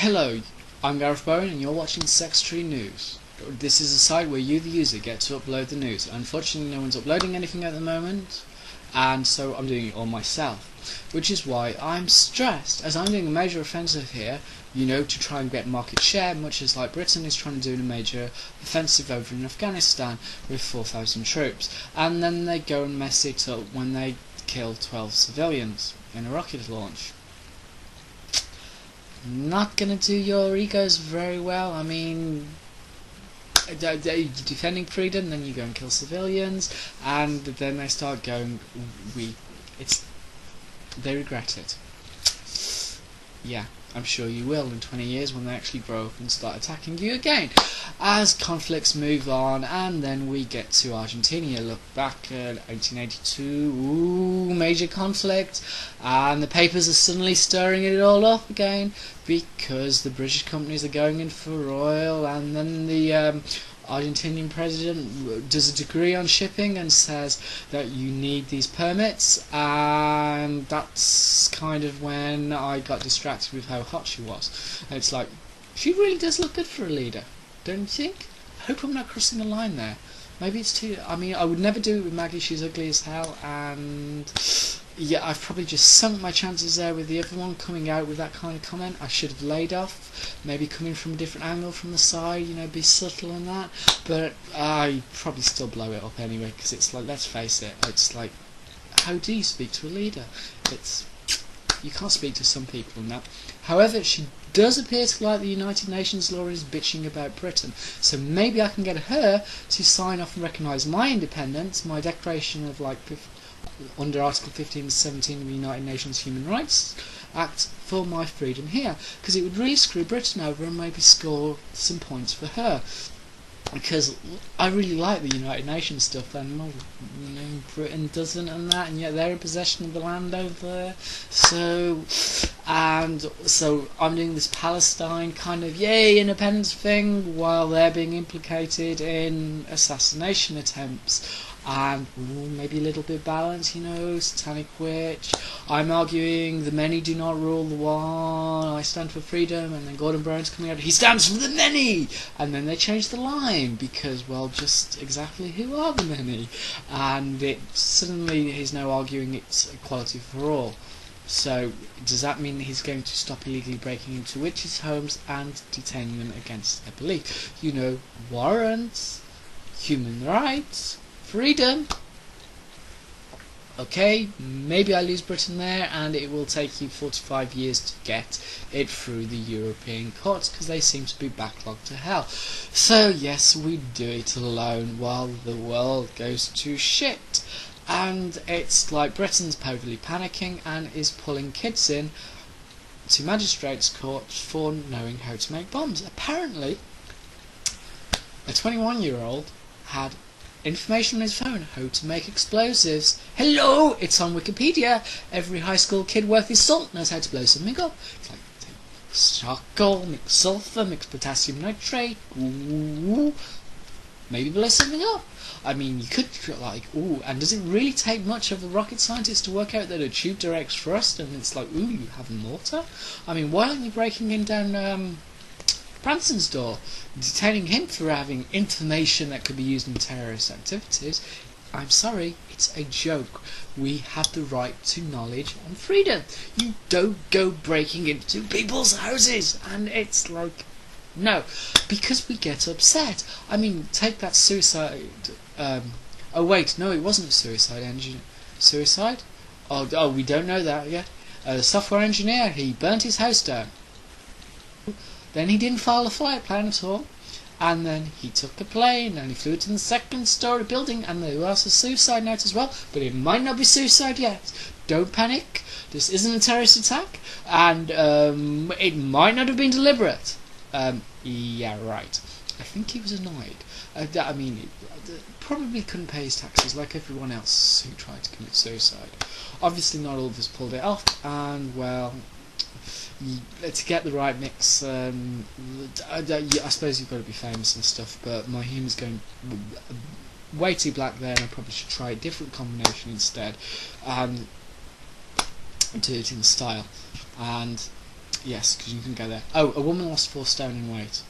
Hello, I'm Gareth Bowen and you're watching Sextree News. This is a site where you, the user, get to upload the news. Unfortunately, no one's uploading anything at the moment, and so I'm doing it all myself. Which is why I'm stressed, as I'm doing a major offensive here, to try and get market share, much as like Britain is trying to do a major offensive over in Afghanistan with 4,000 troops. And then they go and mess it up when they kill 12 civilians in a rocket launch. Not gonna do your egos very well. I mean, you're defending freedom, then you go and kill civilians, and then they start going, they regret it. Yeah, I'm sure you will in 20 years when they actually grow up and start attacking you again. As conflicts move on, and then we get to Argentina. Look back at 1882, major conflict, and the papers are suddenly stirring it all up again because the British companies are going in for oil, and then the Argentinian president does a degree on shipping and says that you need these permits, and that's kind of when I got distracted with how hot she was. And it's like, she really does look good for a leader, don't you think? I hope I'm not crossing a line there. Maybe it's too... I mean, I would never do it with Maggie, she's ugly as hell, and yeah, I've probably just sunk my chances there with the other one coming out with that kind of comment. I should have laid off, maybe coming from a different angle from the side, be subtle and that, but I probably still blow it up anyway, because it's like, let's face it, it's like, how do you speak to a leader? You can't speak to some people and that. However, she does appear to like the United Nations law and is bitching about Britain, so maybe I can get her to sign off and recognise my independence, my declaration of under Article 15 and 17 of the United Nations Human Rights Act for my freedom here, because it would really screw Britain over and maybe score some points for her, because I really like the United Nations stuff, and Britain doesn't and that, and yet they're in possession of the land over there. So I'm doing this Palestine kind of yay independence thing while they're being implicated in assassination attempts. And maybe a little bit of balance, satanic witch. I'm arguing the many do not rule the one, I stand for freedom, and then Gordon Brown's coming out, he stands for the many! And then they change the line, because, well, just exactly who are the many? And it suddenly he's now arguing it's equality for all. So, does that mean he's going to stop illegally breaking into witches' homes and detaining them against their belief? Warrants, human rights, freedom. Okay, maybe I lose Britain there, and it will take you 45 years to get it through the European courts, because they seem to be backlogged to hell. So yes, we do it alone while the world goes to shit. And it's like Britain's totally panicking and is pulling kids in to magistrates' courts for knowing how to make bombs. Apparently, a 21-year-old had information on his phone how to make explosives. Hello, it's on Wikipedia. Every high school kid worth his salt knows how to blow something up. It's like charcoal, mix sulfur, mix potassium nitrate. Ooh, maybe blow something up. I mean, you could and does it really take much of a rocket scientist to work out that a tube directs thrust? And it's like, you have a mortar? I mean, why aren't you breaking in down Branson's door, detaining him for having information that could be used in terrorist activities? I'm sorry, it's a joke. We have the right to knowledge and freedom. You don't go breaking into people's houses. And it's like, no, because we get upset. I mean, take that suicide. Oh wait, no, it wasn't a suicide engine. Suicide? Oh, we don't know that yet. A software engineer, he burnt his house down. Then he didn't file a flight plan at all, and then he took a plane and he flew to the second-story building, and there was a suicide note as well, but it might not be suicide yet. Don't panic, this isn't a terrorist attack, and it might not have been deliberate. Yeah, right. I think he was annoyed. I mean, probably couldn't pay his taxes like everyone else who tried to commit suicide. Obviously not all of us pulled it off, and well, to get the right mix, I suppose you've got to be famous and stuff, but my humour's going way too black there, and I probably should try a different combination instead, do it in style. And Yes, because you can go there. Oh, a woman lost 4 stone in weight.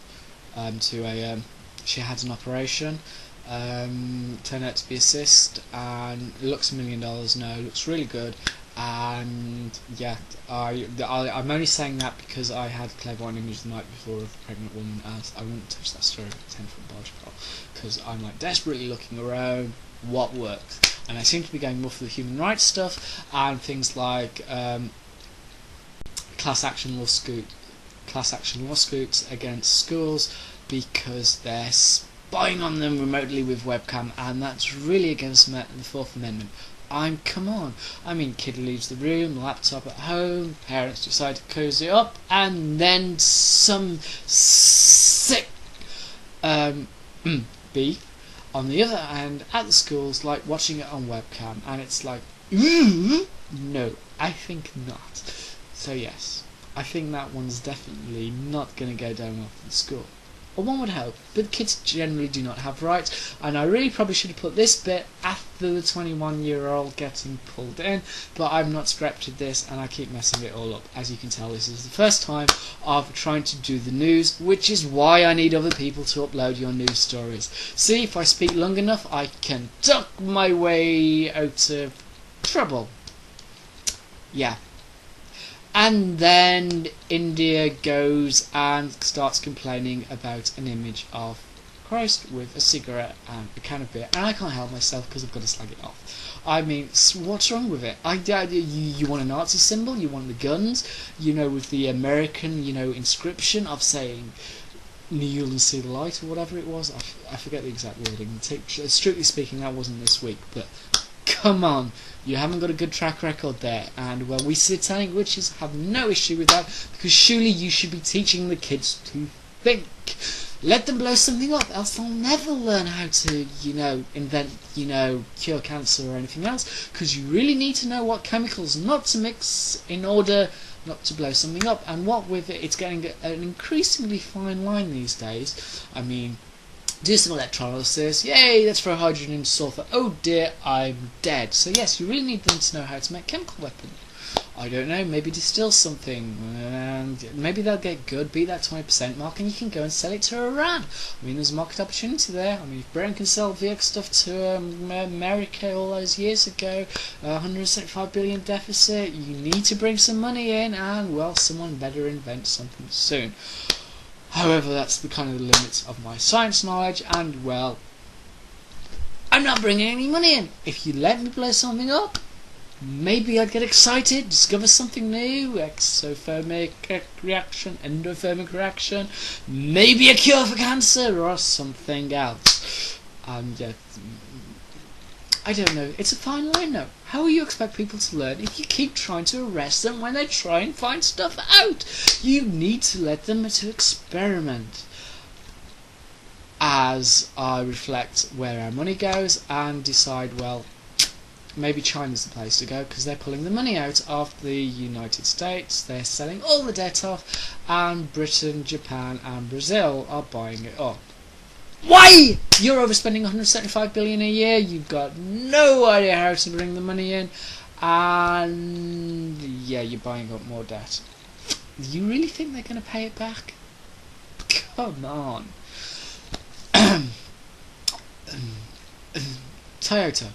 She had an operation. Turned out to be a cyst, and it looks $1 million. No, it looks really good. And yeah, I'm only saying that because I had clairvoyant image the night before of a pregnant woman, as I won't touch that story with a 10-foot barge pole, because I'm like desperately looking around what works, and I seem to be going more for the human rights stuff and things like class action lawsuits against schools because they're spying on them remotely with webcam, and that's really against the 4th Amendment. Come on. I mean, kid leaves the room, laptop at home, parents decide to cozy up, and then some sick beef on the other hand at the schools, like watching it on webcam, and it's like, no, I think not. So yes, I think that one's definitely not going to go down well in school. Or one would hope, but kids generally do not have rights, and I really probably should have put this bit after the 21-year-old getting pulled in, but I've not scripted this and I keep messing it all up. As you can tell, this is the first time of trying to do the news, which is why I need other people to upload your news stories. See, if I speak long enough, I can duck my way out of trouble. Yeah. And then India goes and starts complaining about an image of Christ with a cigarette and a can of beer, and I can't help myself because I've got to slag it off. I mean, what's wrong with it? You want a Nazi symbol? You want the guns? With the American, inscription of saying kneel and see the light, or whatever it was. I forget the exact wording. Strictly speaking, that wasn't this week, but come on, you haven't got a good track record there. And well, we Satanic Witches have no issue with that, because surely you should be teaching the kids to think. Let them blow something up, else they'll never learn how to, invent, cure cancer or anything else, because you really need to know what chemicals not to mix in order not to blow something up. And what with it, it's getting an increasingly fine line these days. I mean, do some electrolysis, yay, let's throw hydrogen into sulfur, oh dear, I'm dead. So yes, you really need them to know how to make chemical weapons. I don't know, maybe distill something, and maybe they'll get good, beat that 20% mark, and you can go and sell it to Iran. I mean, there's a market opportunity there. I mean, if Britain can sell VX stuff to America all those years ago, 175 billion deficit, you need to bring some money in, and well, someone better invent something soon. However, that's the kind of the limits of my science knowledge, and well, I'm not bringing any money in. If you let me blow something up, maybe I'd get excited, discover something new, exothermic reaction, endothermic reaction, maybe a cure for cancer or something else. Yeah, I don't know. It's a fine line though. How will you expect people to learn if you keep trying to arrest them when they try and find stuff out? You need to let them to experiment. As I reflect where our money goes and decide, well, maybe China's the place to go, because they're pulling the money out of the United States, they're selling all the debt off, and Britain, Japan and Brazil are buying it up. Why? You're overspending 175 billion a year, you've got no idea how to bring the money in, and yeah, you're buying up more debt. You really think they're going to pay it back? Come on. Toyota.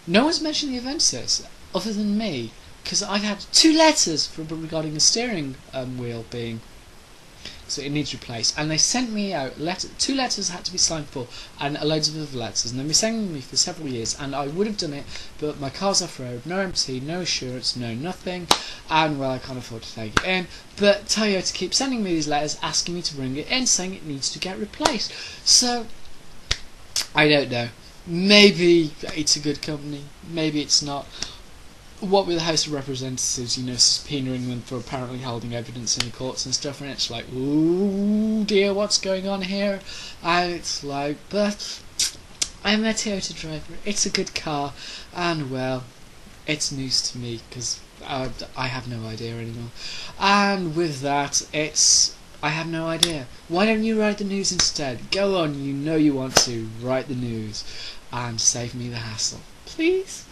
No one's mentioned the Avensis other than me, because I've had 2 letters regarding the steering wheel being, so it needs replaced, and they sent me out 2 letters had to be signed for, and loads of other letters, and they've been sending me for several years, and I would have done it, but my car's off road, no MT, no assurance, no nothing, and well, I can't afford to take it in. But Toyota keeps sending me these letters asking me to bring it in, saying it needs to get replaced. So I don't know. Maybe it's a good company, maybe it's not. What with the House of Representatives, subpoenaing them for apparently holding evidence in the courts and stuff, and it's like, ooh dear, what's going on here? And it's like, but I'm a Toyota driver, it's a good car, and well, it's news to me, because I have no idea anymore. And with that, I have no idea. Why don't you write the news instead? Go on, you know you want to. Write the news. And save me the hassle. Please?